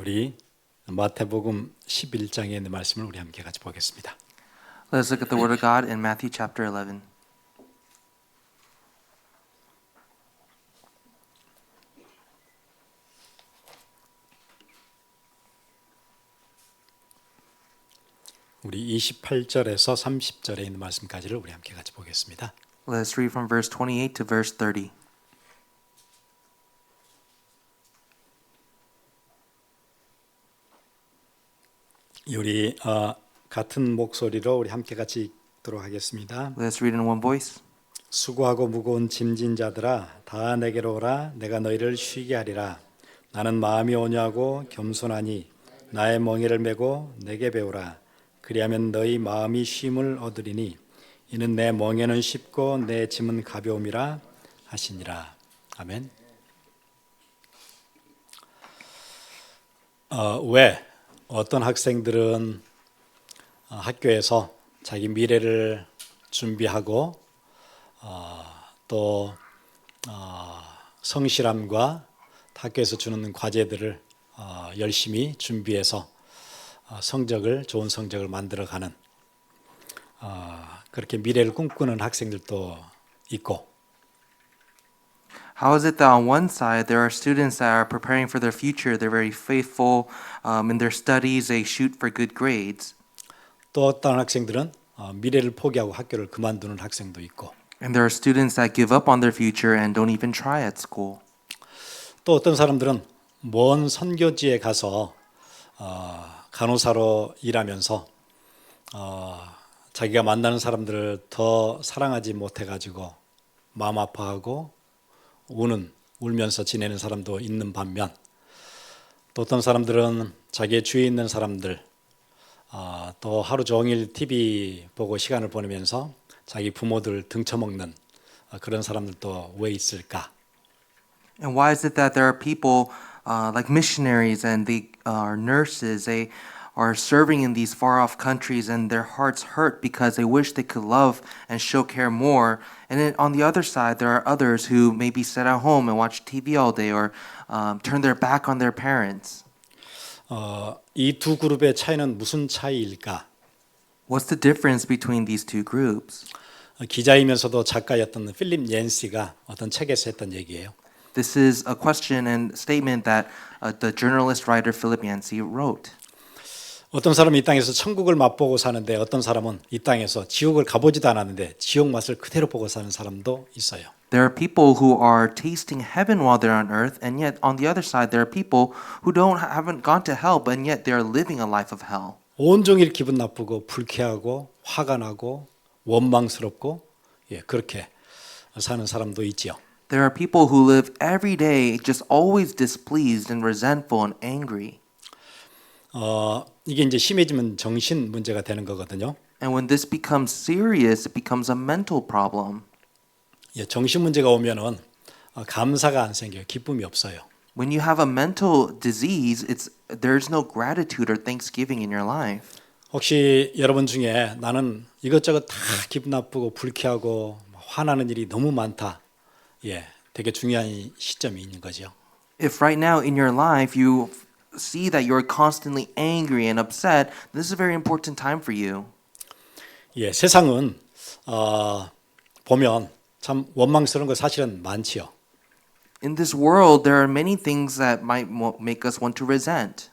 우리 마태복음 11장에 있는 말씀을 우리 함께 같이 보겠습니다. Let's look at the Word of God in Matthew chapter 11. 우리 28절에서 30절에 있는 말씀까지를 우리 함께 같이 보겠습니다. Let's read from verse 28 to verse 30. 우리 같은 목소리로 우리 함께 같이 읽도록 하겠습니다. Let's read in one voice. 수고하고 무거운 짐진 자들아 다 내게로 오라 내가 너희를 쉬게 하리라. 나는 마음이 온유하고 겸손하니 나의 멍에를 메고 내게 배우라. 그리하면 너희 마음이 쉼을 얻으리니 이는 내 멍에는 쉽고 내 짐은 가벼움이라 하시니라. 아멘. 왜 어떤 학생들은 학교에서 자기 미래를 준비하고 또 성실함과 학교에서 주는 과제들을 열심히 준비해서 좋은 성적을 만들어가는 그렇게 미래를 꿈꾸는 학생들도 있고, How is it that on one side there are students that are preparing for their future, they're very faithful in their studies, they shoot for good grades. 또 어떤 학생들은 미래를 포기하고 학교를 그만두는 학생도 있고, And there are students that give up on their future and don't even try at school. 또 어떤 사람들은 먼 선교지에 가서 간호사로 일하면서 자기가 만나는 사람들을 더 사랑하지 못해가지고 마음 아파하고 울면서 지내는 사람도 있는 반면, 또 어떤 사람들은 자기의 주위에 있는 사람들 또 하루 종일 TV 보고 시간을 보내면서 자기 부모들 등쳐먹는 그런 사람들도 왜 있을까? And why is it that there are people like missionaries and they are nurses, they are serving in these far off countries and their hearts hurt because they wish they could love and show care more. And then on the other side, there are others who maybe sit at home and watch TV all day or turn their back on their parents. 이 두 그룹의 차이는 무슨 차이일까? What's the difference between these two groups? 기자이면서도 작가였던 필립 옌시가 어떤 책에서 했던 얘기예요. This is a question and statement that the journalist writer Philip Yancey wrote. 어떤 사람은 이 땅에서 천국을 맛보고 사는데 어떤 사람은 이 땅에서 지옥을 가보지도 않았는데 지옥 맛을 그대로 보고 사는 사람도 있어요. There are people who are tasting heaven while they're on earth, and yet on the other side, there are people who haven't gone to hell, but yet they are living a life of hell. 온종일 기분 나쁘고 불쾌하고 화가 나고 원망스럽고 그렇게 사는 사람도 있지요. There are people who live every day just always displeased and resentful and angry. 이게 이제 심해지면 정신 문제가 되는 거거든요. And when this becomes serious, it becomes a mental problem. 정신 문제가 오면은 감사가 안 생겨요. 기쁨이 없어요. When you have a mental disease, there's no gratitude or thanksgiving in your life. 혹시 여러분 중에 나는 이것저것 다 기분 나쁘고 불쾌하고 화나는 일이 너무 많다. 되게 중요한 시점이 있는 거죠. If right now in your life you see that you're constantly angry and upset, this is a very important time for you. 세상은 보면 참 원망스러운 거 사실은 많지요. In this world, there are many things that might make us want to resent.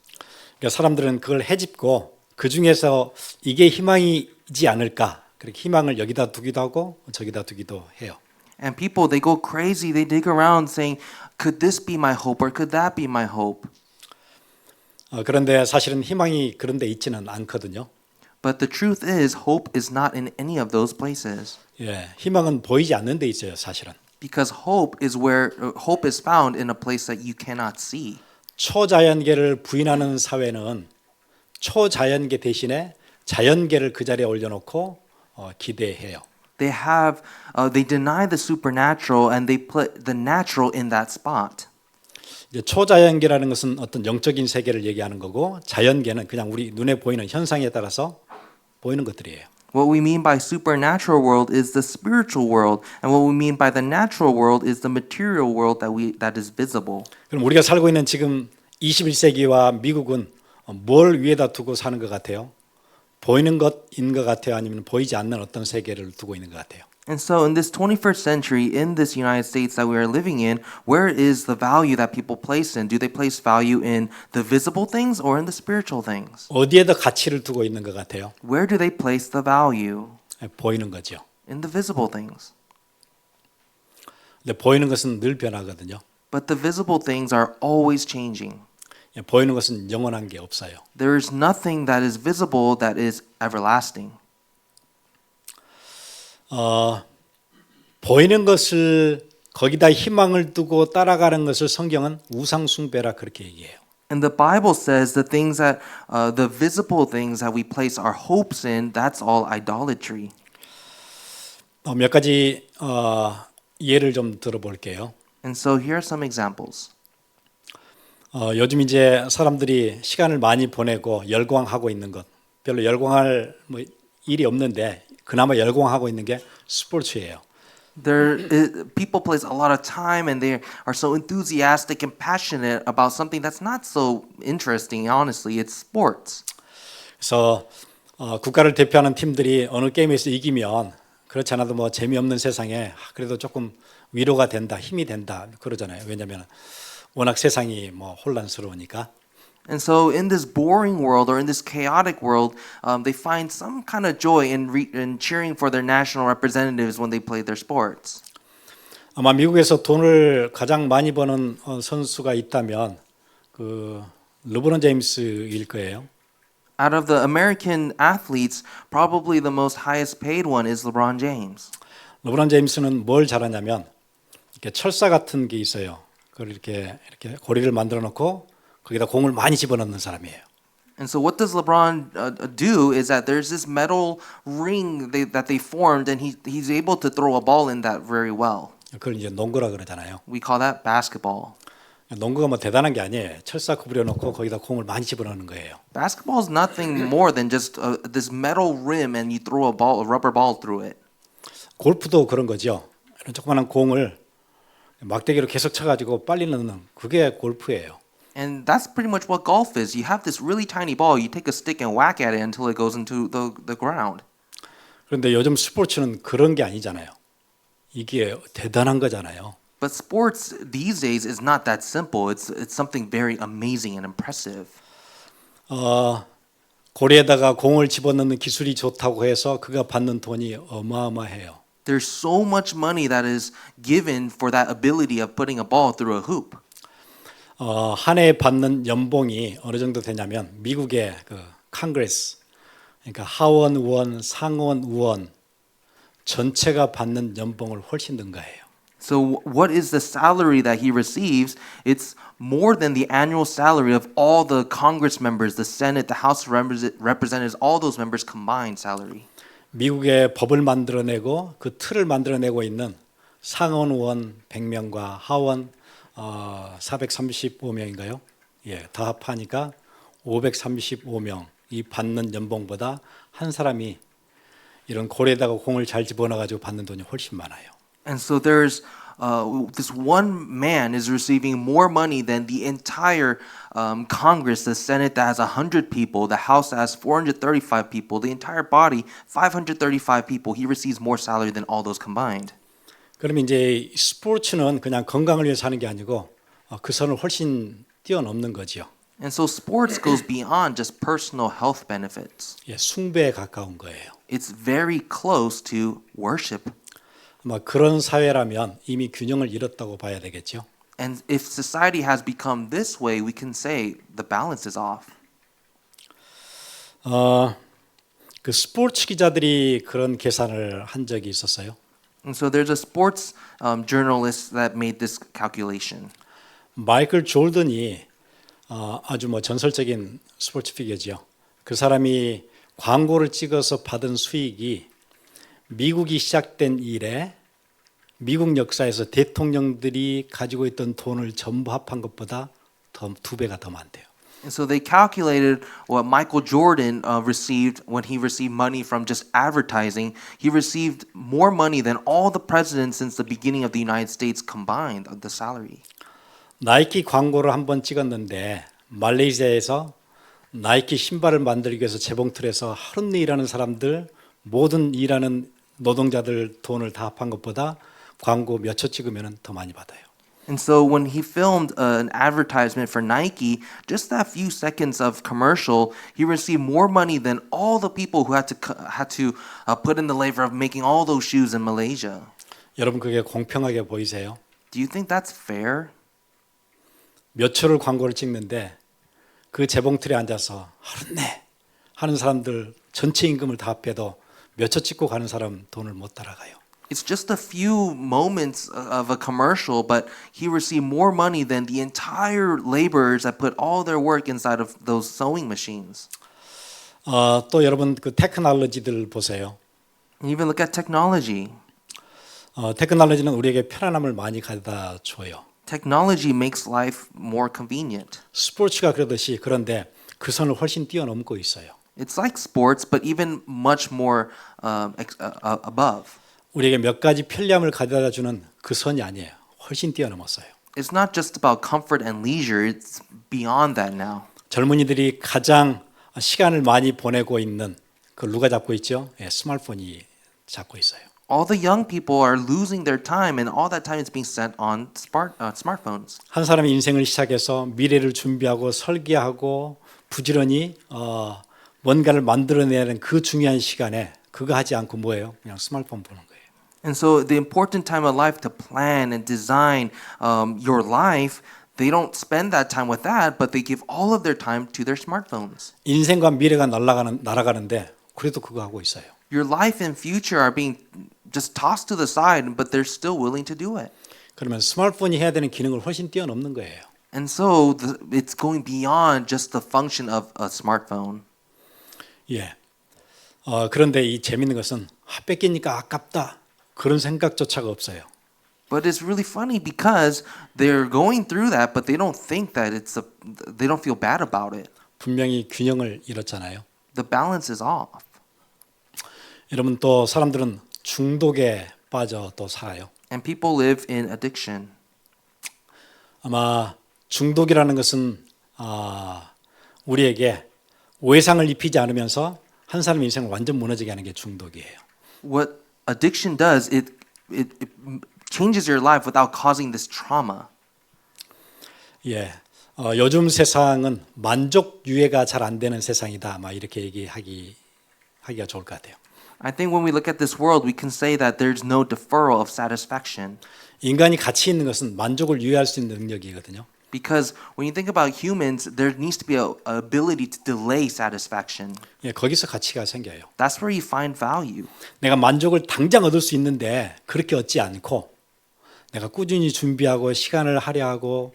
그러니까 사람들은 그걸 헤집고 그 중에서 이게 희망이지 않을까? 그렇게 희망을 여기다 두기도 하고 저기다 두기도 해요. And people, they go crazy. They dig around saying, could this be my hope or could that be my hope? 그런데 사실은 희망이 그런 데 있지는 않거든요. But the truth is, hope is not in any of those places. 희망은 보이지 않는 데 있어요, 사실은. Because hope is found in a place that you cannot see. 초자연계를 부인하는 사회는 초자연계 대신에 자연계를 그 자리에 올려놓고 기대해요. They deny the supernatural and they put the natural in that spot. 이제 초자연계라는 것은 어떤 영적인 세계를 얘기하는 거고 자연계는 그냥 우리 눈에 보이는 현상에 따라서 보이는 것들이에요. What we mean by supernatural world is the spiritual world, and what we mean by the natural world is the material world that is visible. 그럼 우리가 살고 있는 지금 21세기와 미국은 뭘 위에다 두고 사는 것 같아요? 보이는 것인 것 같아요? 아니면 보이지 않는 어떤 세계를 두고 있는 것 같아요? And so, in this 21st century, in this United States that we are living in, where is the value that people place in? Do they place value in the visible things or in the spiritual things? 어디에다 가치를 두고 있는 것 같아요? Where do they place the value? 보이는 거죠. In the visible things. 근데 보이는 것은 늘 변하거든요. But the visible things are always changing. 보이는 것은 영원한 게 없어요. There is nothing that is visible that is everlasting. 보이는 것을 거기다 희망을 두고 따라가는 것을 성경은 우상 숭배라 그렇게 얘기해요. And the Bible says the things that, the visible things that we place our hopes in, that's all idolatry. 몇 가지 예를 좀 들어볼게요. And so here are some examples. 요즘 이제 사람들이 시간을 많이 보내고 열광하고 있는 것, 별로 열광할 일이 없는데 그나마 열광하고 있는 게 스포츠예요. People place a lot of time and they are so enthusiastic and passionate about something that's not so interesting. Honestly, it's sports. 그래서 국가를 대표하는 팀들이 어느 게임에서 이기면 그렇지 않아도 뭐 재미없는 세상에 그래도 조금 위로가 된다, 힘이 된다 그러잖아요. 왜냐하면 워낙 세상이 뭐 혼란스러우니까. And so, in this boring world or in this chaotic world, they find some kind of joy in cheering for their national representatives when they play their sports. 아마 미국에서 돈을 가장 많이 버는 선수가 있다면 그 르브론 제임스일 거예요. Out of the American athletes, probably the most highest paid one is LeBron James. 르브론 제임스는 뭘 잘하냐면 이렇게 철사 같은 게 있어요. 그걸 이렇게 고리를 만들어 놓고 거기다 공을 많이 집어넣는 사람이에요. And so what does LeBron do is that there's this metal ring that they formed and he's able to throw a ball in that very well. 그걸 이제 농구라 그러잖아요. We call that basketball. 농구가 뭐 대단한 게 아니에요. 철사 구부려 놓고 거기다 공을 많이 집어넣는 거예요. Basketball is nothing more than just this metal rim and you throw a rubber ball through it. 골프도 그런 거죠. 이런 조그마한 공을 막대기로 계속 쳐가지고 빨리 넣는 그게 골프예요. And that's pretty much what golf is. You have this really tiny ball, you take a stick and whack at it until it goes into the ground. 그런데 요즘 스포츠는 그런 게 아니잖아요. 이게 대단한 거잖아요. But sports these days is not that simple. It's something very amazing and impressive. 고리에다가 공을 집어넣는 기술이 좋다고 해서 그가 받는 돈이 어마어마해요. There's so much money that is given for that ability of putting a ball through a hoop. 한 해에 받는 연봉이 어느 정도 되냐면 미국의 그 컨그레스 그러니까 하원 의원, 상원 의원 전체가 받는 연봉을 훨씬 능가해요. So what is the salary that he receives? It's more than the annual salary of all the Congress members, the Senate, the House of Representatives, all those members combined salary. 미국의 법을 만들어내고 그 틀을 만들어내고 있는 상원 의원 100명과 하원 435명인가요? 예, 다 합하니까 535명이 받는 연봉보다 한 사람이 이런 고리에다가 공을 잘 집어넣어가지고 받는 돈이 훨씬 많아요. And so there's this one man is receiving more money than the entire Congress, the Senate that has 100 people, the House that has 435 people, the entire body, 535 people. He receives more salary than all those combined. 그러면 이제 스포츠는 그냥 건강을 위해서 하는 게 아니고 그 선을 훨씬 뛰어넘는 거죠. And so sports goes beyond just personal health benefits. 예, 숭배에 가까운 거예요. It's very close to worship. 아마 그런 사회라면 이미 균형을 잃었다고 봐야 되겠죠. And if society has become this way, we can say the balance is off. 그 스포츠 기자들이 그런 계산을 한 적이 있었어요. And so there's a sports journalist that made this calculation. 마이클 조던이 아주 뭐 전설적인 스포츠 피겨죠. 그 사람이 광고를 찍어서 받은 수익이 미국이 시작된 이래 미국 역사에서 대통령들이 가지고 있던 돈을 전부 합한 것보다 더 2배가 더 많대요. And so they calculated what Michael Jordan received when he received money from just advertising. He received more money than all the presidents since the beginning of the United States combined, the salary. 나이키 광고를 한번 찍었는데 말레이시아에서 나이키 신발을 만들기 위해서 재봉틀에서 하루 종일 일하는 사람들 모든 일하는 노동자들 돈을 다 합한 것보다 광고 몇 초 찍으면 더 많이 받아요. And so when he filmed an advertisement for Nike, just that few seconds of commercial, he received more money than all the people who had to put in the labor of making all those shoes in Malaysia. 여러분 그게 공평하게 보이세요? Do you think that's fair? 몇 초를 광고를 찍는데 그 재봉틀에 앉아서 하루네 하는 사람들 전체 임금을 다 합해도 몇 초 찍고 가는 사람 돈을 못 따라가요. It's just a few moments of a commercial, but he received more money than the entire laborers that put all their work inside of those sewing machines. 또 여러분 그 테크놀로지들 보세요. And even look at technology. 테크놀로지는 우리에게 편안함을 많이 가져다 줘요. Technology makes life more convenient. 스포츠가 그러듯이 그런데 그 선을 훨씬 뛰어넘고 있어요. It's like sports, but even much more above. 우리에게 몇 가지 편리함을 가져다 주는 그 선이 아니에요. 훨씬 뛰어넘었어요. It's not just about comfort and leisure, it's beyond that now. 젊은이들이 가장 시간을 많이 보내고 있는 그 누가 잡고 있죠? 예, 스마트폰이 잡고 있어요. All the young people are losing their time, and all that time is being spent on smartphones. 한 사람의 인생을 시작해서 미래를 준비하고 설계하고 부지런히 뭔가를 만들어내는 그 중요한 시간에 그거 하지 않고 뭐예요? 그냥 스마트폰 보는 거예요. And so the important time of life to plan and design your life, they don't spend that time with that, but they give all of their time to their smartphones. 인생과 미래가 날아가는데 그래도 그거 하고 있어요. Your life and future are being just tossed to the side, but they're still willing to do it. 그러면 스마트폰이 해야 되는 기능을 훨씬 뛰어넘는 거예요. And so it's going beyond just the function of a smartphone. 예. 그런데 이 재밌는 것은 뺏기니까 아깝다 그런 생각조차가 없어요. But it's really funny because they're going through that, but they don't think that they don't feel bad about it. 분명히 균형을 잃었잖아요. The balance is off. 여러분 또 사람들은 중독에 빠져 또 살아요. And people live in addiction. 아마 중독이라는 것은 우리에게 외상을 입히지 않으면서 한 사람의 인생을 완전 무너지게 하는 게 중독이에요. What addiction does, it changes your life without causing this trauma. 예, 요즘 세상은 만족 유예가 잘 안 되는 세상이다. 막 이렇게 하기가 좋을 것 같아요. I think when we look at this world, we can say that there's no deferral of satisfaction. 인간이 가치 있는 것은 만족을 유예할 수 있는 능력이거든요. Because when you think about humans, there needs to be a ability to delay satisfaction. 예, 거기서 가치가 생겨요. That's where you find value. 내가 만족을 당장 얻을 수 있는데 그렇게 얻지 않고 내가 꾸준히 준비하고 시간을 할애하고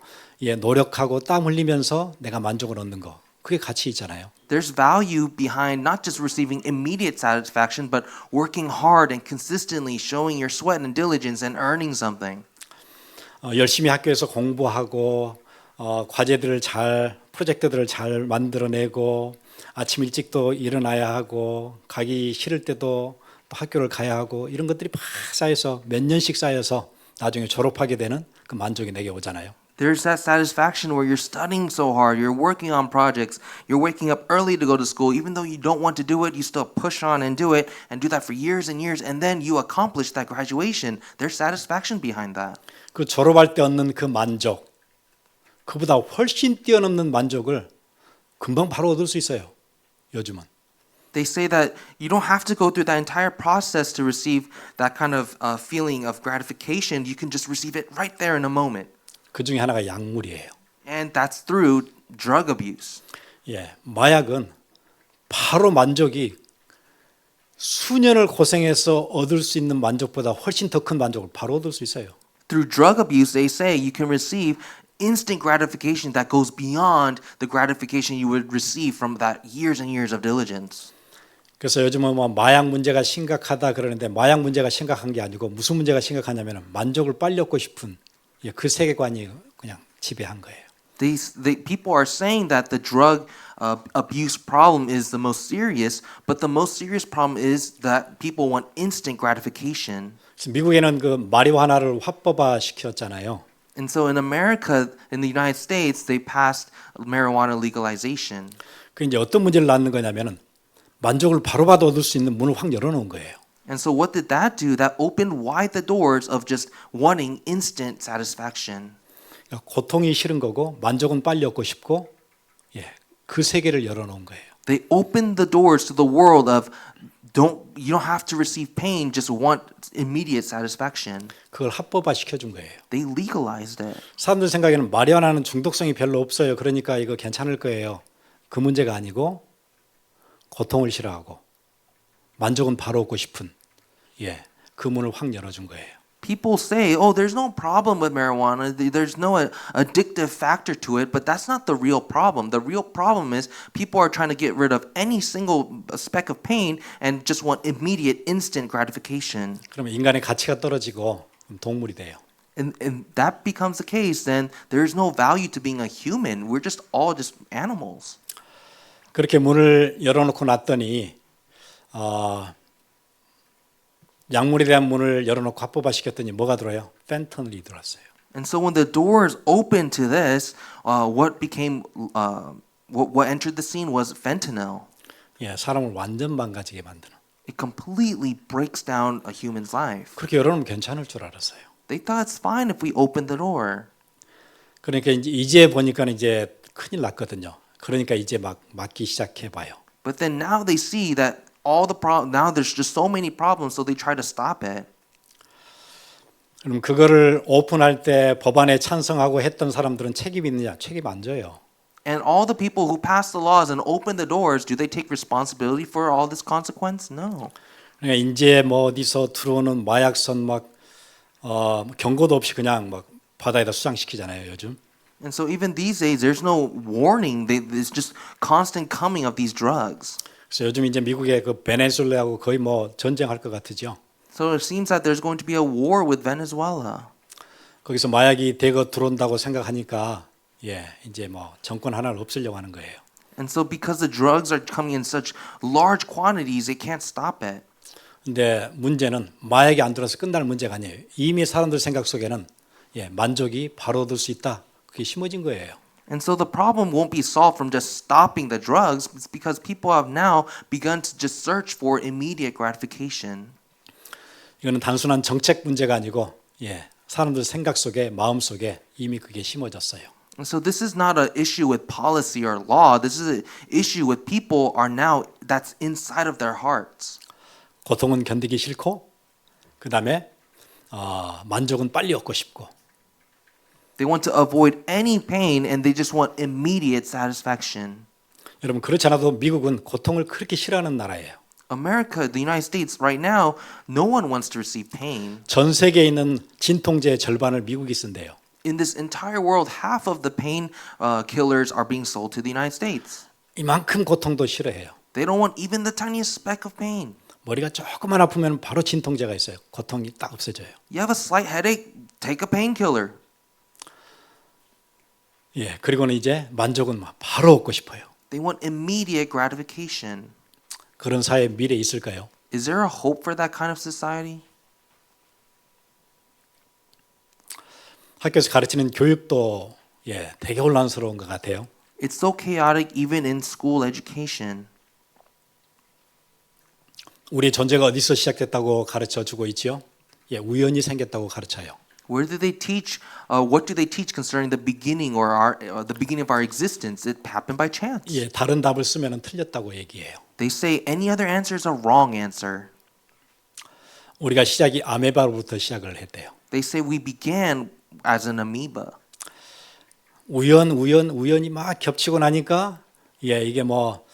노력하고 땀 흘리면서 내가 만족을 얻는 거. 그게 가치 있잖아요. There's value behind not just receiving immediate satisfaction, but working hard and consistently showing your sweat and diligence and earning something. 열심히 학교에서 공부하고 프로젝트들을 잘 만들어내고 아침 일찍도 일어나야 하고 가기 싫을 때도 또 학교를 가야 하고 이런 것들이 막 쌓여서 몇 년씩 쌓여서 나중에 졸업하게 되는 그 만족이 내게 오잖아요. There's that satisfaction where you're studying so hard, you're working on projects, you're waking up early to go to school, even though you don't want to do it, you still push on and do it, and do that for years and years, and then you accomplish that graduation. There's satisfaction behind that. 그 졸업할 때 얻는 그 만족, 그보다 훨씬 뛰어넘는 만족을 금방 바로 얻을 수 있어요. 요즘은. They say that you don't have to go through that entire process to receive that kind of feeling of gratification. You can just receive it right there in a moment. 그 중에 하나가 약물이에요. And that's through drug abuse. 예, 마약은 바로 만족이 수년을 고생해서 얻을 수 있는 만족보다 훨씬 더 큰 만족을 바로 얻을 수 있어요. Through drug abuse, they say you can receive instant gratification that goes beyond the gratification you would receive from that years and years of diligence. 그래서 요즘은 마약 문제가 심각하다 그러는데 마약 문제가 심각한 게 아니고 무슨 문제가 심각하냐면 만족을 빨리 얻고 싶은 그 세계관이 그냥 지배한 거예요. People are saying that the drug abuse problem is the most serious, but the most serious problem is that people want instant gratification. 미국에는 그 마리화나를 합법화 시켰잖아요. And so in America, in the United States, they passed marijuana legalization. 그 이제 어떤 문제를 낳는 거냐면은 만족을 바로바로 얻을 수 있는 문을 확 열어놓은 거예요. And so what did that do? That opened wide the doors of just wanting instant satisfaction. 그러니까 고통이 싫은 거고 만족은 빨리 얻고 싶고, 예, 그 세계를 열어놓은 거예요. They opened the doors to the world of you don't have to receive pain, just want immediate satisfaction. 그걸 합법화 시켜준 거예요. They legalized it. 사람들 생각에는 마리화나는 중독성이 별로 없어요. 그러니까 이거 괜찮을 거예요. 그 문제가 아니고 고통을 싫어하고 만족은 바로 얻고 싶은, 예, 그 문을 확 열어준 거예요. People say, "Oh, there's no problem with marijuana. There's no addictive factor to it," but that's not the real problem. The real problem is people are trying to get rid of any single speck of pain and just want immediate, instant gratification. 그러면 인간의 가치가 떨어지고 동물이 돼요. And that becomes the case, then there's no value to being a human. We're just all just animals. 그렇게 문을 열어놓고 놨더니 약물에 대한 문을 열어놓고 합법화시켰더니 뭐가 들어요? 펜터닐이 들어왔어요. And so when the doors opened to this, what entered the scene was fentanyl. 예, 사람을 완전 망가지게 만드는. It completely breaks down a human's life. 그렇게 열어놓으면 괜찮을 줄 알았어요. They thought it's fine if we opened the door. 그러니까 이제 보니까 이제 큰일 났거든요. 그러니까 이제 막 막기 시작해 봐요. But then now they see that now there's just so many problems, so they try to stop it. 그럼 그거를 오픈할 때 법안에 찬성하고 했던 사람들은 책임이 있느냐? 책임 안 져요. And all the people who passed the laws and opened the doors, do they take responsibility for all this consequence? No. 그러니까 이제 뭐 어디서 들어오는 마약선 막 경고도 없이 그냥 막 바다에다 수장시키잖아요, 요즘. And so even these days, there's no warning. There's just constant coming of these drugs. 그래서 요즘 이제 미국의 그 베네수엘라하고 거의 뭐 전쟁할 것 같으죠. So it seems that there's going to be a war with Venezuela. 거기서 마약이 대거 들어온다고 생각하니까 예, 이제 뭐 정권 하나를 없애려고 하는 거예요. And so because the drugs are coming in such large quantities, they can't stop it. 근데 문제는 마약이 안 들어서 끝날 문제가 아니에요. 이미 사람들 생각 속에는 예, 만족이 바로 얻을 수 있다. 그게 심어진 거예요. And so the problem won't be solved from just stopping the drugs. It's because people have now begun to just search for immediate gratification. 이거는 단순한 정책 문제가 아니고 예, 사람들 생각 속에 마음 속에 이미 그게 심어졌어요. And so this is not an issue with policy or law. This is an issue with people are now that's inside of their hearts. 고통은 견디기 싫고 그다음에 만족은 빨리 얻고 싶고 They want to avoid any pain and they just want immediate satisfaction. 여러분 그렇지 않아도 미국은 고통을 그렇게 싫어하는 나라예요. America, the United States, right now, no one wants to receive pain. 전 세계에 있는 진통제의 절반을 미국이 쓴대요. In this entire world, half of the pain killers are being sold to the United States. 이만큼 고통도 싫어해요. They don't want even the tiniest speck of pain. 머리가 조금만 아프면 바로 진통제가 있어요. 고통이 딱 없어져요. You have a slight headache, take a painkiller. 예, 그리고는 이제 만족은 바로 얻고 싶어요. They want immediate gratification. 그런 사회에 미래 있을까요? Is there a hope for that kind of society? 학교에서 가르치는 교육도 예, 되게 혼란스러운 것 같아요. It's so chaotic even in school education. 우리의 존재가 어디서 시작됐다고 가르쳐 주고 있지요? 예, 우연히 생겼다고 가르쳐요. Where do they teach? What do they teach concerning the beginning or the beginning of our existence? It happened by chance. 예, 다른 답을 쓰면 틀렸다고 얘기해요. They say any other answer is a wrong answer. 우리가 시작이 아메바로부터 시작을 했대요. They say we began as an amoeba. 우연이 막 겹치고 나니까 예, 이게 뭐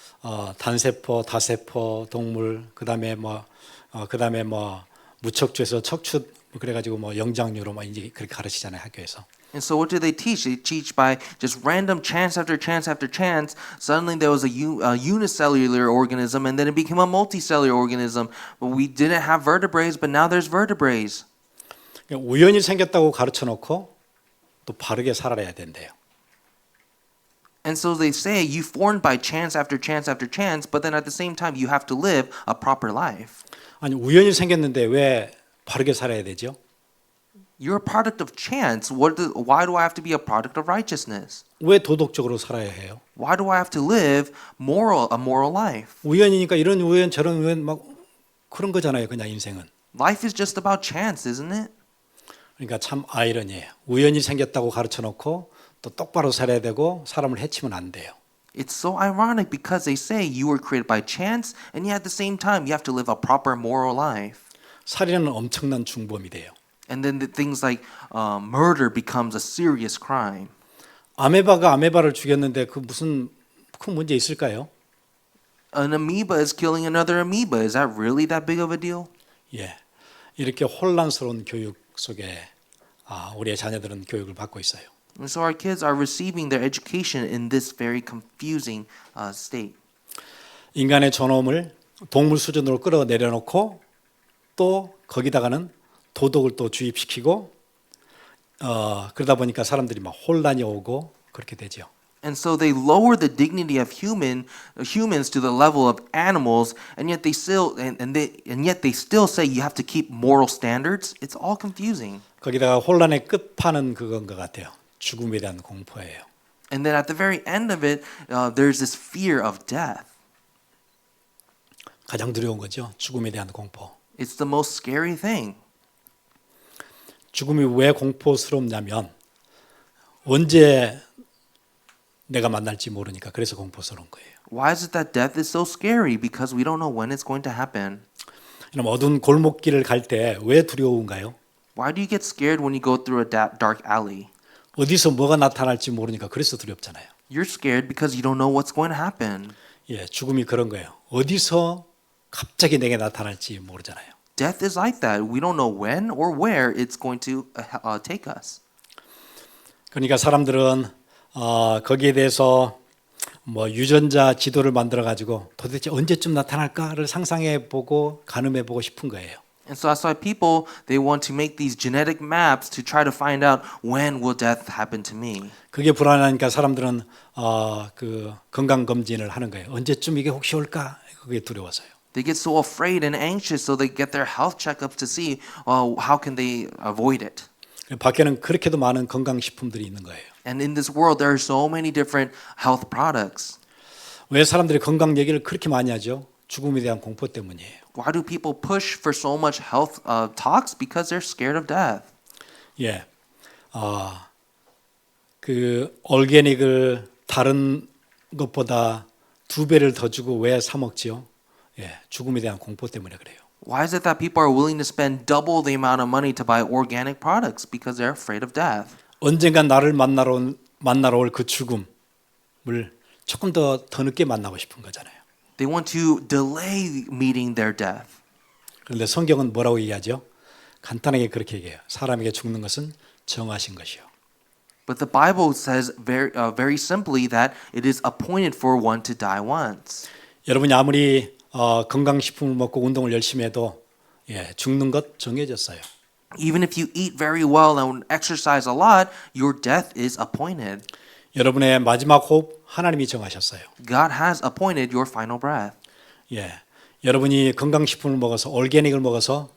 단세포, 다세포 동물 그다음에 무척추에서 척추 그래가지고 뭐 영장류로 막 이제 그렇게 가르치잖아요 학교에서. And so what do they teach? They teach by just random chance after chance after chance. Suddenly there was a unicellular organism and then it became a multicellular organism. But we didn't have vertebrates, but now there's vertebrates. 우연히 생겼다고 가르쳐 놓고 또 바르게 살아야 된대요. And so they say you formed by chance after chance after chance, but then at the same time you have to live a proper life. 아니 우연히 생겼는데 왜 바르게 살아야 되죠? You're a product of chance. Why do I have to be a product of righteousness? 왜 도덕적으로 살아야 해요? Why do I have to live a moral life? 우연이니까 이런 우연 저런 우연 막 그런 거잖아요. 그냥 인생은. Life is just about chance, isn't it? 그러니까 참 아이러니해요. 우연히 생겼다고 가르쳐 놓고 또 똑바로 살아야 되고 사람을 해치면 안 돼요. It's so ironic because they say you were created by chance, and yet at the same time you have to live a proper moral life. 살인은 엄청난 중범이 돼요. And then the things like murder becomes a serious crime. 아메바가 아메바를 죽였는데 그 무슨 큰 문제 있을까요? An amoeba is killing another amoeba. Is that really that big of a deal? 예, 이렇게 혼란스러운 교육 속에 우리의 자녀들은 교육을 받고 있어요. And so our kids are receiving their education in this very confusing state. 인간의 존엄을 동물 수준으로 끌어내려놓고 또 거기다가는 도덕을 또 주입시키고 그러다 보니까 사람들이 막 혼란이 오고 그렇게 되죠. And so they lower the dignity of humans to the level of animals, and yet they still say you have to keep moral standards. It's all confusing. 거기다가 혼란의 끝판은 그건 것 같아요. 죽음에 대한 공포예요. And then at the very end of it, there's this fear of death. 가장 두려운 거죠. 죽음에 대한 공포. It's the most scary thing. 죽음이 왜 공포스럽냐면 언제 내가 만날지 모르니까 그래서 공포스러운 거예요. Why is it that death is so scary? Because we don't know when it's going to happen. 그럼 어두운 골목길을 갈 때 왜 두려운가요? Why do you get scared when you go through a dark alley? 어디서 뭐가 나타날지 모르니까 그래서 두렵잖아요. You're scared because you don't know what's going to happen. 예, 죽음이 그런 거예요. 어디서 갑자기 내게 나타날지 모르잖아요. Death is like that. We don't know when or where it's going to take us. 그러니까 사람들은 거기에 대해서 뭐 유전자 지도를 만들어 가지고 도대체 언제쯤 나타날까를 상상해 보고 가늠해 보고 싶은 거예요. And so that's why people, they want to make these genetic maps to try to find out when will death happen to me. 그게 불안하니까 사람들은 그 건강 검진을 하는 거예요. 언제쯤 이게 혹시 올까? 그게 두려워서요. They get so afraid and anxious, so they get their health checkups to see how can they avoid it. 밖에는 그렇게도 많은 건강 식품들이 있는 거예요. And in this world, there are so many different health products. 왜 사람들이 건강 얘기를 그렇게 많이 하죠? 죽음에 대한 공포 때문이에요. Why do people push for so much health talks? Because they're scared of death. 예, 그 올게닉을 다른 것보다 2배를 더 주고 왜 사 먹지요? 예, 죽음에 대한 공포 때문에 그래요. Why is it that people are willing to spend double the amount of money to buy organic products? Because they're afraid of death. 언젠간 나를 만나러 올 그 죽음을 조금 더 늦게 만나고 싶은 거잖아요. They want to delay meeting their death. 그런데 성경은 뭐라고 얘기하죠? 간단하게 그렇게 얘기해요. 사람에게 죽는 것은 정하신 것이요. But the Bible says very simply that it is appointed for one to die once. 여러분이 아무리 건강식품을 먹고 운동을 열심히 해도 죽는 것 정해졌어요. Even if you eat very well and exercise a lot, your death is appointed. 여러분의 마지막 호흡 하나님이 정하셨어요. God has appointed your final breath. 예, 여러분이 건강식품을 먹어서 올게닉을 먹어서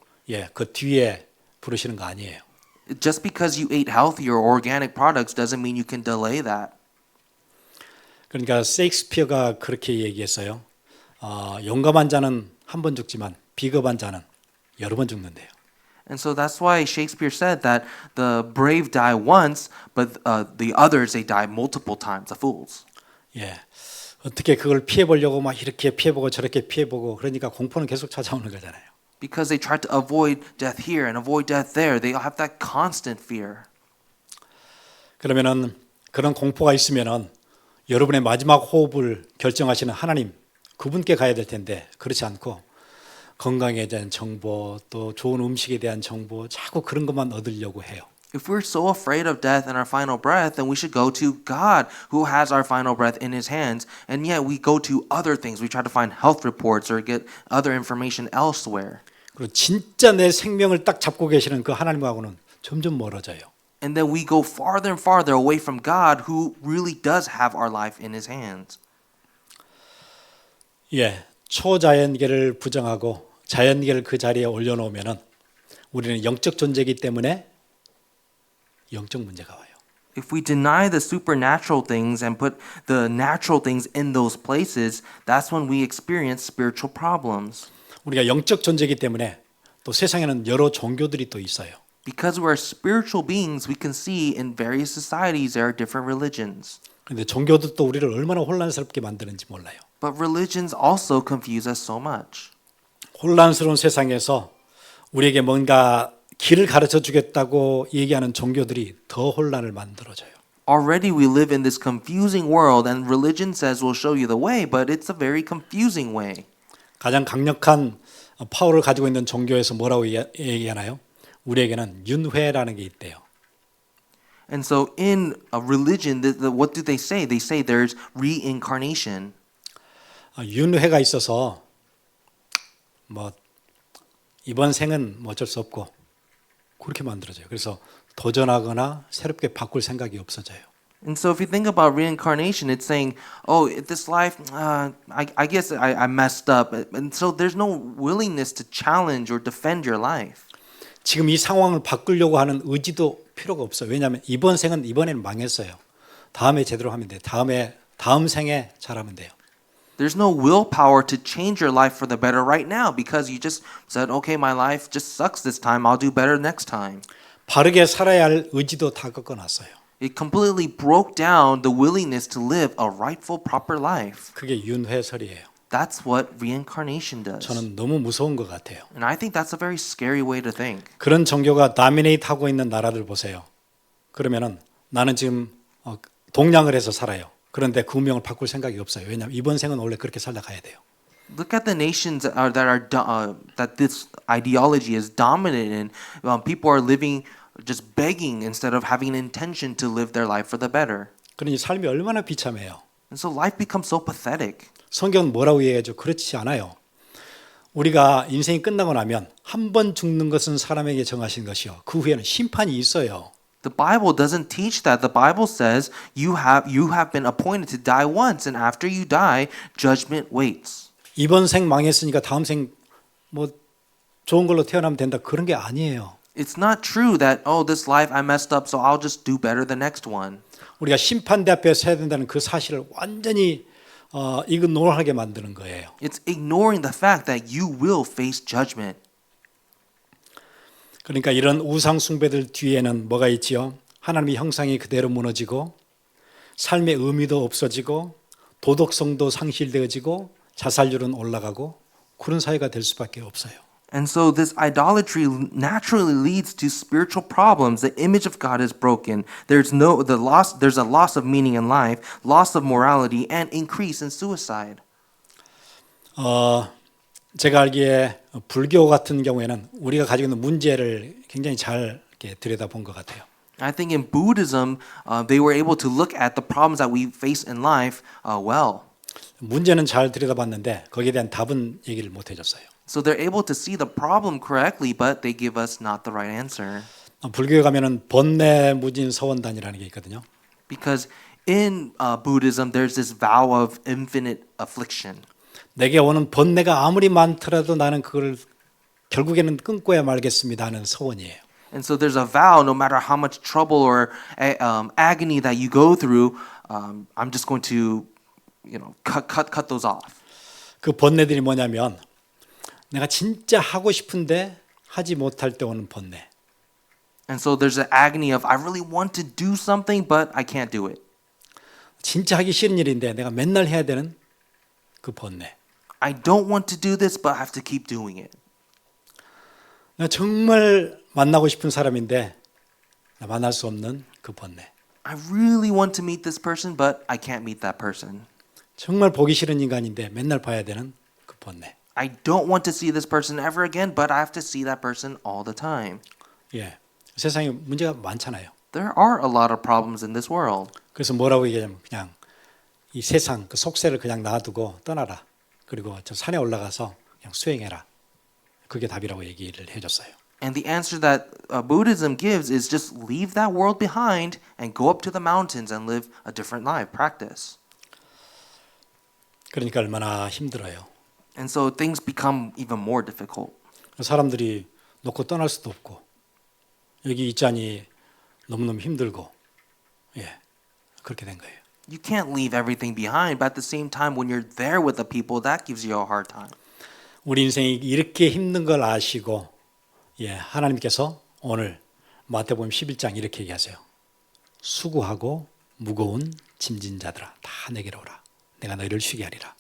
그 뒤에 부르시는 거 아니에요. Just because you ate healthy or organic products doesn't mean you can delay that. 그러니까 셰익스피어가 그렇게 얘기했어요. 용감한 자는 한 번 죽지만 비겁한 자는 여러 번 죽는데요. And so that's why Shakespeare said that the brave die once, but the others they die multiple times, the fools. 예, 어떻게 그걸 피해 보려고 막 이렇게 피해 보고 저렇게 피해 보고 그러니까 공포는 계속 찾아오는 거잖아요. Because they try to avoid death here and avoid death there, they have that constant fear. 그러면은 그런 공포가 있으면은 여러분의 마지막 호흡을 결정하시는 하나님 그분께 가야 될 텐데 그렇지 않고 건강에 대한 정보 또 좋은 음식에 대한 정보 자꾸 그런 것만 얻으려고 해요. If we're so afraid of death and our final breath, then we should go to God who has our final breath in his hands. And yet we go to other things. We try to find health reports or get other information elsewhere. 그리고 진짜 내 생명을 딱 잡고 계시는 그 하나님하고는 점점 멀어져요. And then we go farther and farther away from God who really does have our life in his hands. 예, 초자연계를 부정하고 자연계를 그 자리에 올려놓으면은 우리는 영적 존재이기 때문에 영적 문제가 와요. If we deny the supernatural things and put the natural things in those places, that's when we experience spiritual problems. 우리가 영적 존재이기 때문에 또 세상에는 여러 종교들이 또 있어요. Because we're spiritual beings, we can see in various societies there are different religions. 그런데 종교도 우리를 얼마나 혼란스럽게 만드는지 몰라요. But religions also confuse us so much. 혼란스러운 세상에서 우리에게 뭔가 길을 가르쳐 주겠다고 얘기하는 종교들이 더 혼란을 만들어줘요. Already we live in this confusing world and religion says we'll show you the way, but it's a very confusing way. 가장 강력한 파워를 가지고 있는 종교에서 뭐라고 얘기하나요? 우리에게는 윤회라는 게 있대요. And so in a religion, what do they say? They say there's reincarnation. 윤회가 있어서 뭐 이번 생은 뭐 어쩔 수 없고 그렇게 만들어져요. 그래서 도전하거나 새롭게 바꿀 생각이 없어져요. And so if you think about reincarnation, it's saying, oh, this life, I guess I messed up. And so there's no willingness to challenge or defend your life. 지금 이 상황을 바꾸려고 하는 의지도 필요가 없어요. 왜냐하면 이번 생은 이번에는 망했어요. 다음에 제대로 하면 돼요. 다음 생에 잘하면 돼요. There's no willpower to change your life for the better right now because you just said, okay, my life just sucks this time. I'll do better next time. 바르게 살아야 할 의지도 다 꺾어놨어요. It completely broke down the willingness to live a rightful, proper life. 그게 윤회설이에요. That's what reincarnation does. 저는 너무 무서운 것 같아요. And I think that's a very scary way to think. 그런 종교가 다미네이트 하고 있는 나라들 보세요. 그러면은 나는 지금 동량을 해서 살아요. 그런데 그 운명을 바꿀 생각이 없어요. 왜냐하면 이번 생은 원래 그렇게 살아가야 돼요. Look at the nations that this ideology is dominant in. People are living just begging instead of having an intention to live their life for the better. 그러니 삶이 얼마나 비참해요. And so life becomes so pathetic. 성경은 뭐라고 얘기하죠? 그렇지 않아요. 우리가 인생이 끝나고 나면 한 번 죽는 것은 사람에게 정하신 것이요. 그 후에는 심판이 있어요. The Bible doesn't teach that. The Bible says you have been appointed to die once, and after you die, judgment waits. 이번 생 망했으니까 다음 생 뭐 좋은 걸로 태어나면 된다. 그런 게 아니에요. It's not true that this life I messed up, so I'll just do better the next one. 우리가 심판대 앞에 서야 된다는 그 사실을 완전히 이그노하게 만드는 거예요. It's ignoring the fact that you will face judgment. 그러니까 이런 우상 숭배들 뒤에는 뭐가 있지요? 하나님의 형상이 그대로 무너지고 삶의 의미도 없어지고 도덕성도 상실되어지고 자살률은 올라가고 그런 사회가 될 수밖에 없어요. And so this idolatry naturally leads to spiritual problems. The image of God is broken. There's a loss of meaning in life, loss of morality, and increase in suicide. 제가 알기에 불교 같은 경우에는 우리가 가지고 있는 문제를 굉장히 잘 이렇게 들여다본 것 같아요. I think in Buddhism, they were able to look at the problems that we face in life well. 문제는 잘 들여다봤는데 거기에 대한 답은 얘기를 못 해줬어요. So they're able to see the problem correctly, but they give us not the right answer. 불교에 가면은 번뇌무진 서원단이라는 게 있거든요. Because in Buddhism, there's this vow of infinite affliction. 내게 오는 번뇌가 아무리 많더라도 나는 그걸 결국에는 끊고야 말겠습니다 하는 서원이에요. And so there's a vow, no matter how much trouble or agony that you go through, I'm just going to, cut those off. 그 번뇌들이 뭐냐면 내가 진짜 하고 싶은데 하지 못할 때 오는 번뇌. And so there's an agony of I really want to do something, but I can't do it. 진짜 하기 싫은 일인데 내가 맨날 해야 되는 그 번뇌. I don't want to do this, but I have to keep doing it. 내가 정말 만나고 싶은 사람인데 나 만날 수 없는 그 번뇌. I really want to meet this person, but I can't meet that person. 정말 보기 싫은 인간인데 맨날 봐야 되는 그 번뇌. I don't want to see this person ever again, but I have to see that person all the time. 예, 세상에 문제가 많잖아요. There are a lot of problems in this world. 그래서 뭐라고 얘기하냐면 그냥 이 세상 그 속세를 그냥 놔두고 떠나라. 그리고 저 산에 올라가서 그냥 수행해라. 그게 답이라고 얘기를 해줬어요. And the answer that Buddhism gives is just leave that world behind and go up to the mountains and live a different life, practice. 그러니까 얼마나 힘들어요. And so things become even more difficult. 사람들이 놓고 떠날 수도 없고 여기 있자니 너무너무 힘들고 그렇게 된 거예요. You can't leave everything behind, but at the same time, when you're there with the people, that gives you a hard time. 우리 인생이 이렇게 힘든 걸 아시고 하나님께서 오늘 마태복음 11장 이렇게 얘기하세요. 수고하고 무거운 짐진 자들아 다 내게로 오라. 내가 너희를 쉬게 하리라.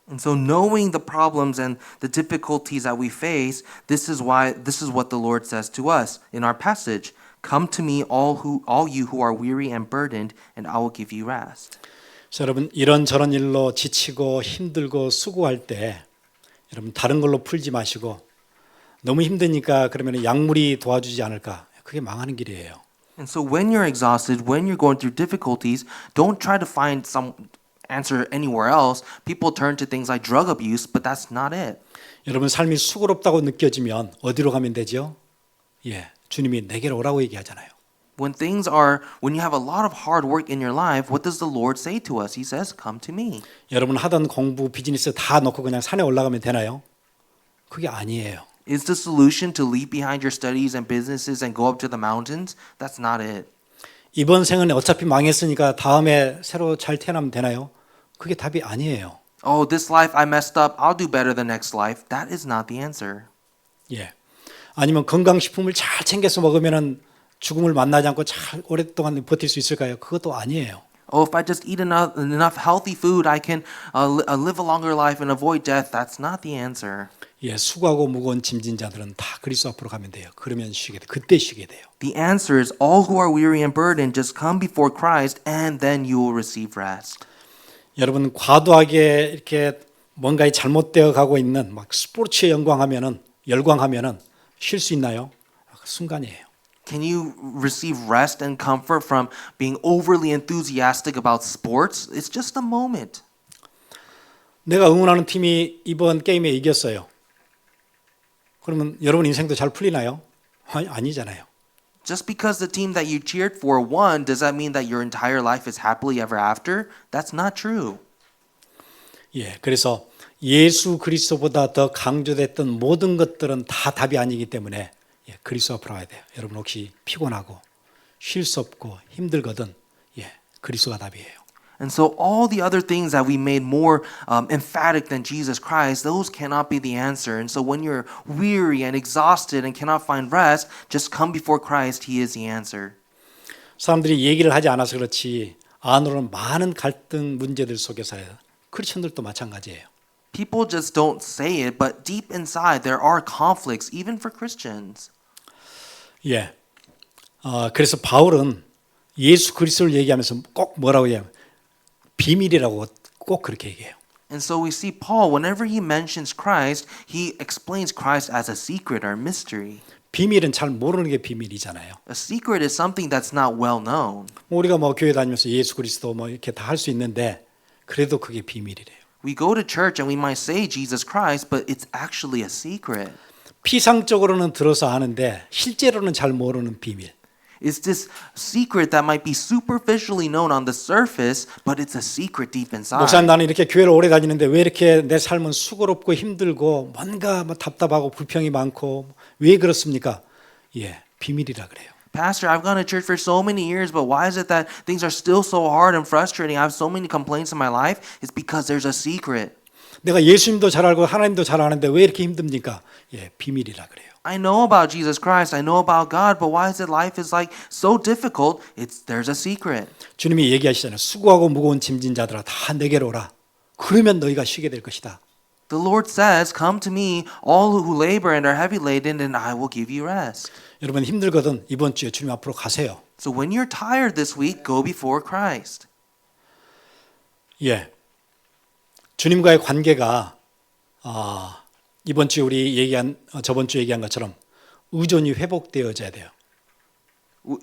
And so knowing the problems and the difficulties that we face, this is what the Lord says to us in our passage. Come to me all you who are weary and burdened, and I will give you rest. 그래서 여러분 이런저런 일로 지치고 힘들고 수고할 때 여러분 다른 걸로 풀지 마시고 너무 힘드니까 그러면 약물이 도와주지 않을까? 그게 망하는 길이에요. And so when you're exhausted, when you're going through difficulties, don't try to find some answer anywhere else. People turn to things like drug abuse, but that's not it. 여러분 삶이 수고롭다고 느껴지면 어디로 가면 되죠? 주님이 내게로 오라고 얘기하잖아요. When you have a lot of hard work in your life, what does the Lord say to us? He says, "Come to me." 여러분 하던 공부, 비즈니스 다 놓고 그냥 산에 올라가면 되나요? 그게 아니에요. Is the solution to leave behind your studies and businesses and go up to the mountains? That's not it. 이번 생은 어차피 망했으니까 다음에 새로 잘 태어나면 되나요? 그게 답이 아니에요. Oh, this life I messed up. I'll do better the next life. That is not the answer. 아니면 건강식품을 잘 챙겨서 먹으면은 죽음을 만나지 않고 잘 오랫동안 버틸 수 있을까요? 그것도 아니에요. Oh, if I just eat enough healthy food, I can live a longer life and avoid death. That's not the answer. 수고하고 무거운 짐진 자들은 다 그리스도 앞으로 가면 돼요. 그러면 쉬게 돼. 그때 쉬게 돼요. The answer is all who are weary and burdened, just come before Christ, and then you will receive rest. 여러분 과도하게 이렇게 뭔가에 잘못되어 가고 있는 막 스포츠에 열광하면은 쉴 수 있나요? 순간이에요. Can you receive rest and comfort from being overly enthusiastic about sports? It's just a moment. 내가 응원하는 팀이 이번 게임에 이겼어요. 그러면 여러분 인생도 잘 풀리나요? 아니잖아요. Just because the team that you cheered for won, does that mean that your entire life is happily ever after? That's not true. 그래서 예수 그리스도보다 더 강조됐던 모든 것들은 다 답이 아니기 때문에 그리스도 앞으로 가야 돼요. 여러분 혹시 피곤하고 쉴 수 없고 힘들거든 그리스도가 답이에요. And so all the other things that we made more emphatic than Jesus Christ, those cannot be the answer. And so when you're weary and exhausted and cannot find rest, just come before Christ. He is the answer. 사람들이 얘기를 하지 않아서 그렇지 안으로는 많은 갈등 문제들 속에 살아요. 크리스천들도 마찬가지예요. People just don't say it, but deep inside there are conflicts, even for Christians. 그래서 바울은 예수 그리스도를 얘기하면서 꼭 뭐라고 해요? 비밀이라고 꼭 그렇게 얘기해요. And so we see Paul, whenever he mentions Christ, he explains Christ as a secret or mystery. 비밀은 잘 모르는 게 비밀이잖아요. A secret is something that's not well known. 우리가 교회 다니면서 예수 그리스도 이렇게 다 할 수 있는데 그래도 그게 비밀이래요. We go to church and we might say Jesus Christ, but it's actually a secret. 피상적으로는 들어서 아는데 실제로는 잘 모르는 비밀. It's this secret that might be superficially known on the surface, but it's a secret deep inside. 목사님 나는 이렇게 교회를 오래 다니는데 왜 이렇게 내 삶은 수고롭고 힘들고 뭔가 답답하고 불평이 많고 왜 그렇습니까? 비밀이라 그래요. Pastor, I've gone to church for so many years, but why is it that things are still so hard and frustrating? I have so many complaints in my life. It's because there's a secret. 내가 예수님도 잘 알고 하나님도 잘 아는데 왜 이렇게 힘듭니까? 비밀이라 그래요. I know about Jesus Christ. I know about God, but why is it life is like so difficult? There's a secret. 주님이 얘기하시잖아요. 수고하고 무거운 짐진 자들아 다 내게로 오라. 그러면 너희가 쉬게 될 것이다. The Lord says, "Come to me, all who labor and are heavy laden, and I will give you rest." 여러분 힘들거든 이번 주에 주님 앞으로 가세요. So when you're tired this week, go before Christ. 주님과의 관계가 이번 주에 저번 주에 얘기한 것처럼 의존이 회복되어져야 돼요.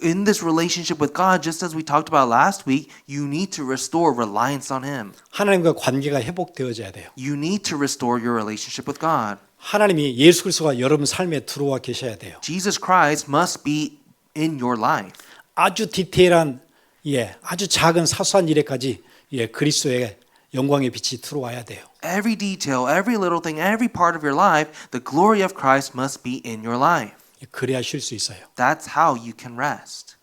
In this relationship with God, just as we talked about last week, you need to restore reliance on Him. 하나님과 관계가 회복되어져야 돼요. You need to restore your relationship with God. 하나님이 예수 그리스도가 여러분 삶에 들어와 계셔야 돼요. Jesus Christ must be in your life. 아주 디테일한 아주 작은 사소한 일에까지 그리스도의 영광의 빛이 들어와야 돼요. Every detail, every little thing, every part of your life, the glory of Christ must be in your life. 그래야 쉴 수 있어요. That's how you can rest.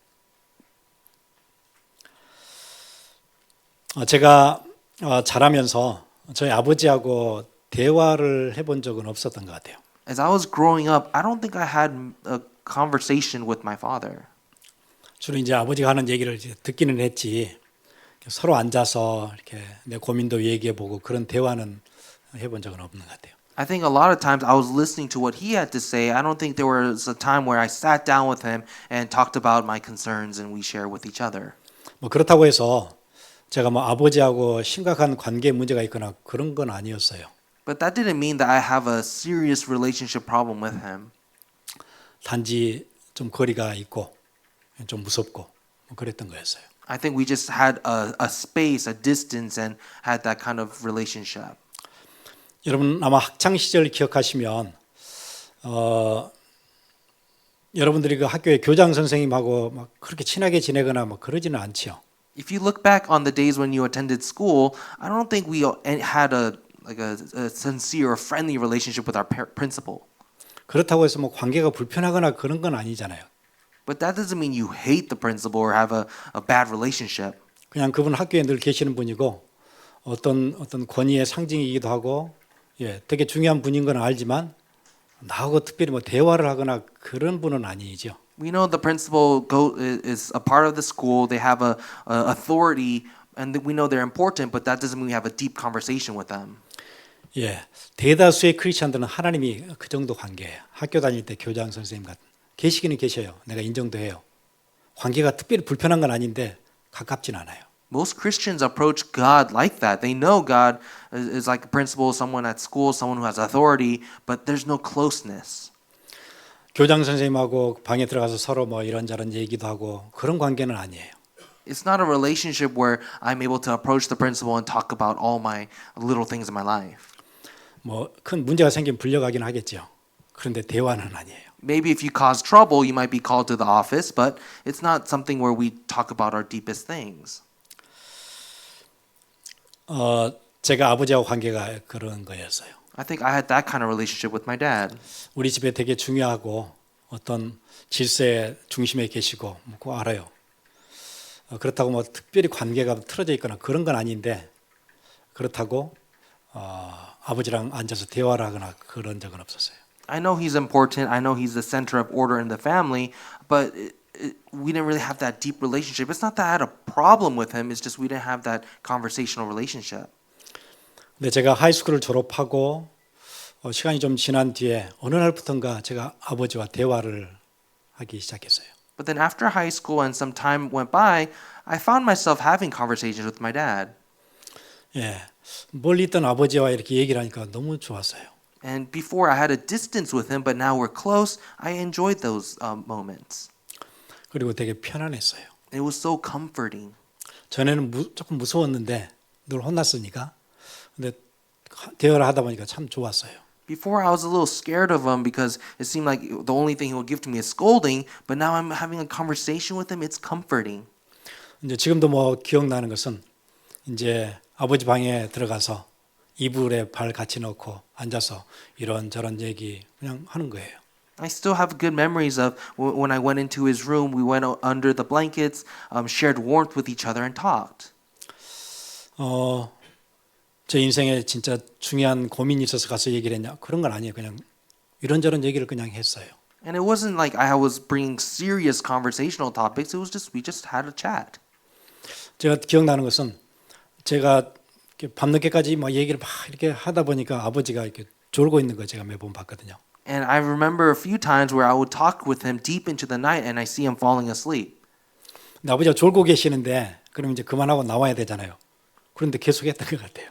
제가 자라면서 저희 아버지하고 대화를 해본 적은 없었던 것 같아요. As I was growing up, I don't think I had a conversation with my father. 주로 이제 아버지가 하는 얘기를 이제 듣기는 했지 서로 앉아서 이렇게 내 고민도 얘기해보고 그런 대화는 해본 적은 없는 것 같아요. I think a lot of times I was listening to what he had to say. I don't think there was a time where I sat down with him and talked about my concerns and we shared with each other. 뭐 그렇다고 해서 제가 뭐 아버지하고 심각한 관계 문제가 있거나 그런 건 아니었어요. But that didn't mean that I have a serious relationship problem with him. 단지 좀 거리가 있고 좀 무섭고 뭐 그랬던 거였어요. I think we just had a space, a distance, and had that kind of relationship. 여러분 아마 학창 시절 기억하시면 여러분들이 그 학교의 교장 선생님하고 막 그렇게 친하게 지내거나 뭐 그러지는 않지요. If you look back on the days when you attended school, I don't think we had a sincere or friendly relationship with our principal. 그렇다고 해서 뭐 관계가 불편하거나 그런 건 아니잖아요. But that doesn't mean you hate the principal or have a bad relationship. 그냥 그분 학교에 늘 계시는 분이고 어떤 권위의 상징이기도 하고 되게 중요한 분인 건 알지만 나하고 특별히 뭐 대화를 하거나 그런 분은 아니죠. We know the principal is a part of the school. They have a authority, and we know they're important. But that doesn't mean we have a deep conversation with them. 대다수의 크리스천들은 하나님이 그 정도 관계예요. 학교 다닐 때 교장 선생님 같은 계시기는 계셔요. 내가 인정도 해요. 관계가 특별히 불편한 건 아닌데 가깝진 않아요. Most Christians approach God like that. They know God is like a principal, someone at school, someone who has authority, but there's no closeness. 교장 선생님하고 방에 들어가서 서로 뭐 이런저런 얘기도 하고 그런 관계는 아니에요. It's not a relationship where I'm able to approach the principal and talk about all my little things in my life. 뭐 큰 문제가 생기면 불려가긴 하겠죠. 그런데 대화는 아니에요. Maybe if you cause trouble, you might be called to the office, but it's not something where we talk about our deepest things. 제가 아버지하고 관계가 그런 거였어요. I think I had that kind of relationship with my dad. 우리 집에 되게 중요하고 어떤 질서의 중심에 계시고 뭐 알아요. 그렇다고 뭐 특별히 관계가 틀어져 있거나 그런 건 아닌데 그렇다고 아버지랑 앉아서 대화를 하거나 그런 적은 없었어요. I know he's important. I know he's the center of order in the family, but we didn't really have that deep relationship. It's not that I had a problem with him. It's just we didn't have that conversational relationship. 근데 제가 하이스쿨을 졸업하고 시간이 좀 지난 뒤에 어느 날부턴가 제가 아버지와 대화를 하기 시작했어요. But then after high school and some time went by, I found myself having conversations with my dad. 멀리 있던 아버지와 이렇게 얘기를 하니까 너무 좋았어요. And before I had a distance with him, but now we're close. I enjoyed those moments. 그리고 되게 편안했어요. It was so comforting. 전에는 조금 무서웠는데 늘 혼났으니까. 근데 대화를 하다 보니까 참 좋았어요. Before I was a little scared of him because it seemed like the only thing he would give to me is scolding, but now I'm having a conversation with him. It's comforting. 이제 지금도 뭐 기억나는 것은 이제 아버지 방에 들어가서 이불에 발 같이 넣고 앉아서 이런저런 얘기 그냥 하는 거예요. I still have good memories of when I went into his room. We went under the blankets, shared warmth with each other, and talked. 제 인생에 진짜 중요한 고민이 있어서 가서 얘기를 했냐 그런 건 아니에요. 그냥 이런저런 얘기를 그냥 했어요. And it wasn't like I was bringing serious conversational topics. It was just we just had a chat. 제가 기억나는 것은 제가 밤늦게까지 막 얘기를 막 이렇게 하다 보니까 아버지가 이렇게 졸고 있는 거 제가 매번 봤거든요. And I remember a few times where I would talk with him deep into the night, and I see him falling asleep. 근데 아버지가 졸고 계시는데 그럼 이제 그만하고 나와야 되잖아요. 그런데 계속했던 것 같아요.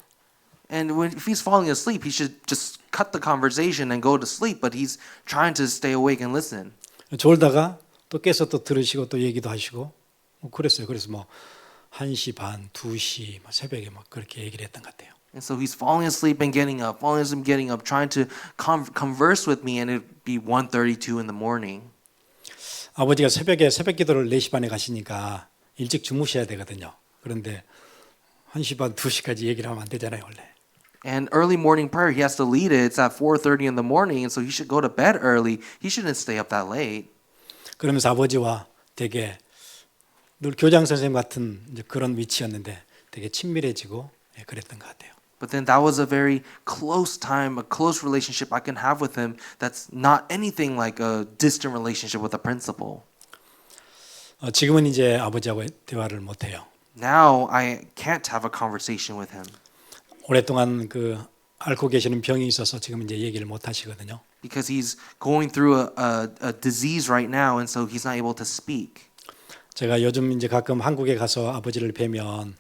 And if he's falling asleep, he should just cut the conversation and go to sleep. But he's trying to stay awake and listen. 졸다가 또 깨서 또 들으시고 또 얘기도 하시고 뭐 그랬어요. 그래서 뭐 1시 반, 2시 막 새벽에 막 그렇게 얘기를 했던 것 같아요. And so he's falling asleep and getting up, falling asleep, getting up, trying to converse with me, and it'd be 1:32 in the morning. 아버지가 새벽에 새벽기도를 4시 반에 가시니까 일찍 주무셔야 되거든요. 그런데 1시 반, 2시까지 얘기를 하면 안 되잖아요, 원래. And early morning prayer, he has to lead it. It's at 4:30 in the morning, and so he should go to bed early. He shouldn't stay up that late. 그러면서 아버지와 되게 늘 교장 선생님 같은 이제 그런 위치였는데 되게 친밀해지고 그랬던 것 같아요. But then that was a very close time, a close relationship I can have with him that's not anything like a distant relationship with a principal. 지금은 이제 아버지하고 대화를 못 해요. Now I can't have a conversation with him 오랫동안 그 앓고 계시는 병이 있어서 지금 이제 얘기를 못 하시거든요. because he's going through a disease right now, and so he's not able to speak. 제가 요즘 이제 가끔 한국에 가서 아버지를 뵈면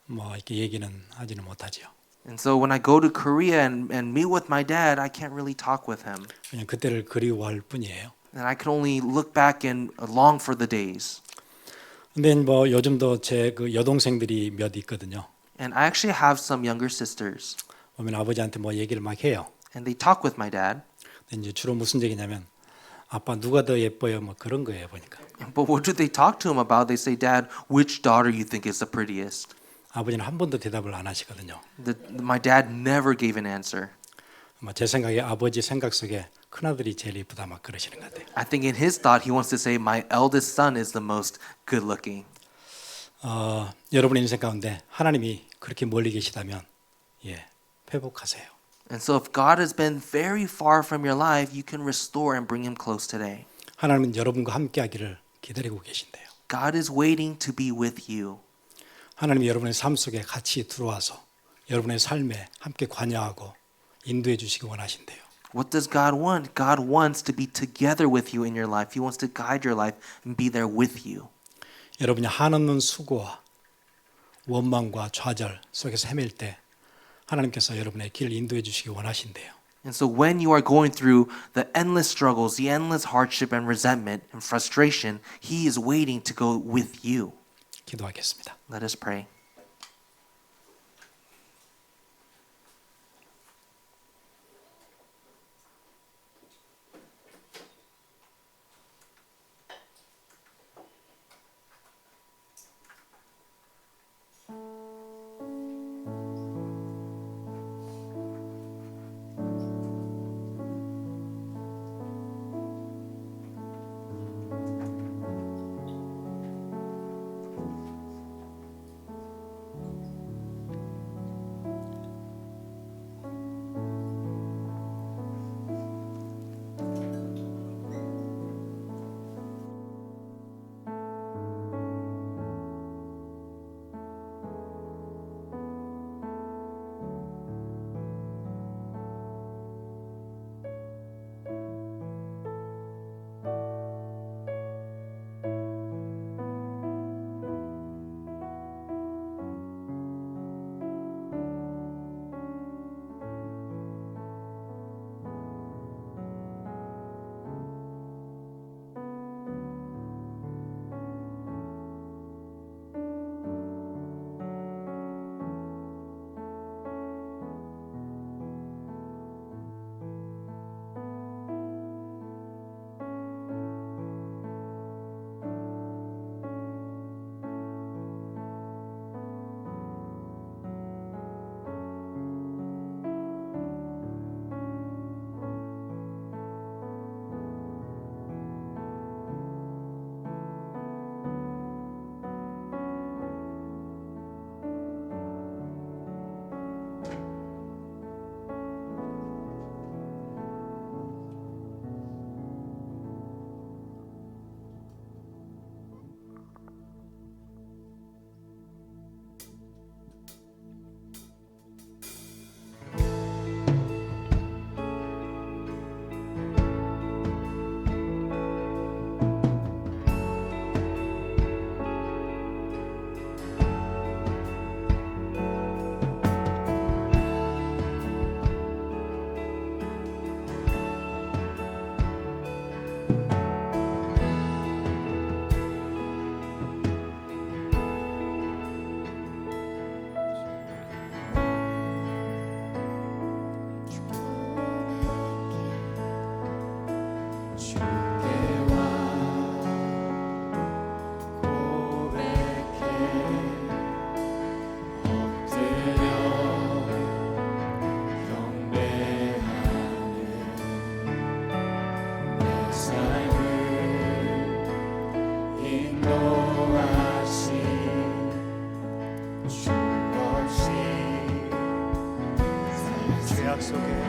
뭐 이렇게 얘기는 하지는 못하지요. And so when I go to Korea and meet with my dad, I can't really talk with him. 그냥 그때를 그리워할 뿐이에요. And I can only look back and long for the days. 근데 뭐 요즘도 제 그 여동생들이 몇 있거든요. And I actually have some younger sisters, 보면 아버지한테 뭐 얘기를 막 해요. and they talk with my dad. 근데 이제 주로 무슨 얘기냐면 아빠 누가 더 예뻐요? 뭐 그런 거예요 보니까. But what do they talk to him about? They say, Dad, which daughter you think is the prettiest? 아버지는 한 번도 대답을 안 하시거든요. My dad never gave an answer. 제 생각에 아버지 생각 속에 큰아들이 제일 예쁘다 막 그러시는 것 같아요. I think in his thought, he wants to say, my eldest son is the most good looking. 여러분의 인생 가운데 하나님이 그렇게 멀리 계시다면 회복하세요. And so if God has been very far from your life, you can restore and bring him close today. 하나님은 여러분과 함께하기를 기다리고 계신대요. God is waiting to be with you. 하나님이 여러분의 삶 속에 같이 들어와서 여러분의 삶에 함께 관여하고 인도해 주시기 원하신대요. What does God want? God wants to be together with you in your life. He wants to guide your life and be there with you. 여러분이 한없는 수고와 원망과 좌절 속에서 헤맬 때 하나님께서 여러분의 길을 인도해 주시기 원하신대요. And so when you are going through the endless struggles, the endless hardship and resentment and frustration, He is waiting to go with you. 기도하겠습니다. Let us pray. 죄악 속에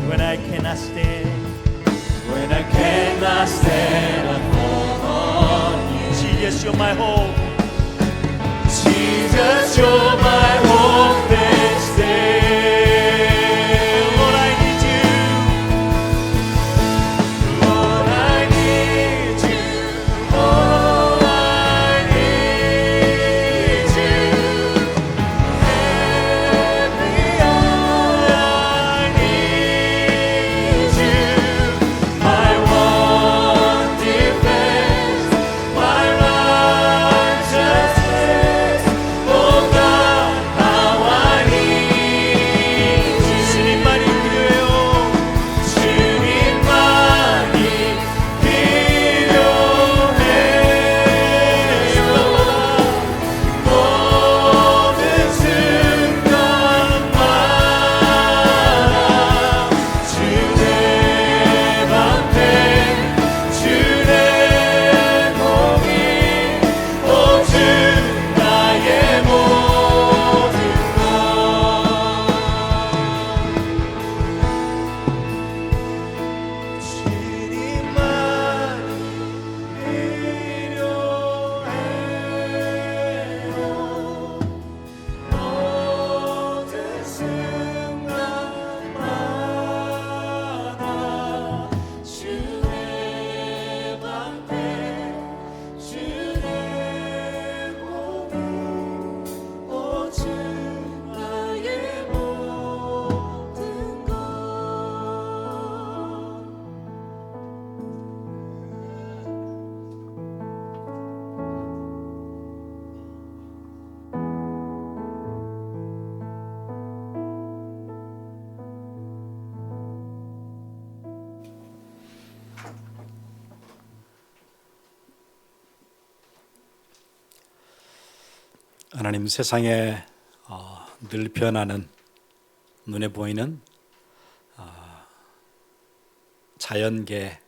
When I cannot stand, when I cannot stand, I fall on you. Jesus, you're my hope. Jesus, you're my hope this day. Lord, I need you. Lord, I need 하나님 세상에 늘 변하는 눈에 보이는 자연계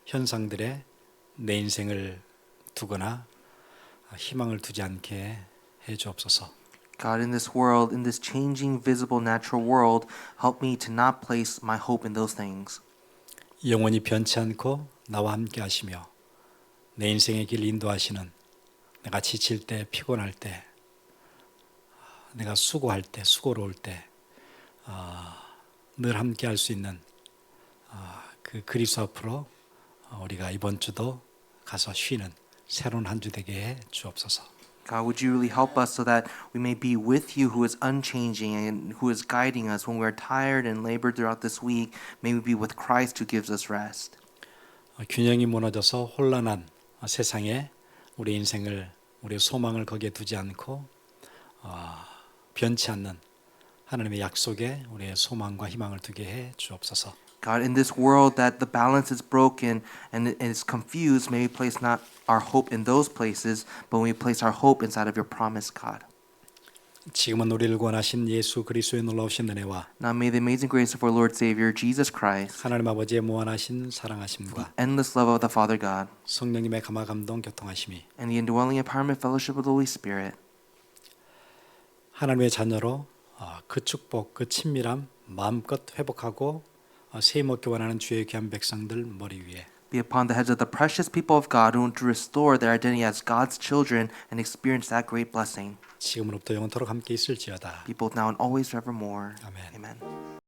현상들에 내 인생을 두거나 희망을 두지 않게 해 주옵소서. God, in this world, in this changing, visible, natural world, help me to not place my hope in those things. 영원히 변치 않고 나와 함께 하시며 내 인생의 길 인도하시는 내가 지칠 때, 피곤할 때, 내가 수고할 때, 수고로울 때 늘 함께 할 수 있는 그 그리스도 앞으로 우리가 이번 주도 가서 쉬는 새로운 한 주 되게 해 주옵소서. God, would you really help us so that we may be with you who is unchanging and who is guiding us when we're tired and labored throughout this week. May we be with Christ who gives us rest. 균형이 무너져서 혼란한 세상에 우리 인생을, 우리의 소망을 거기에 두지 않고 변치 않는 하나님의 약속에 우리의 소망과 희망을 두게 해 주옵소서. God, in this world that the balance is broken and it is confused, may we place not our hope in those places, but we place our hope inside of your promise, God. 지금은 우리를 구원하신 예수 그리스도의 놀라우신 은혜와 Now may the amazing grace of our Lord Savior, Jesus Christ, 하나님 아버지의 무한하신 사랑하심과 endless love of the Father God, 성령님의 감화 감동 교통하심이 and the indwelling empowerment fellowship of the Holy Spirit, 하나님의 자녀로 그 축복, 그 친밀함 마음껏 회복하고 새 먹기 원하는 주의 귀한 백성들 머리 위에 be upon the heads of the precious people of God who want to restore their identity as God's children and experience that great blessing. 지금으로부터 영원토록 함께 있을지어다. Be both now and always forevermore. 아멘. Amen.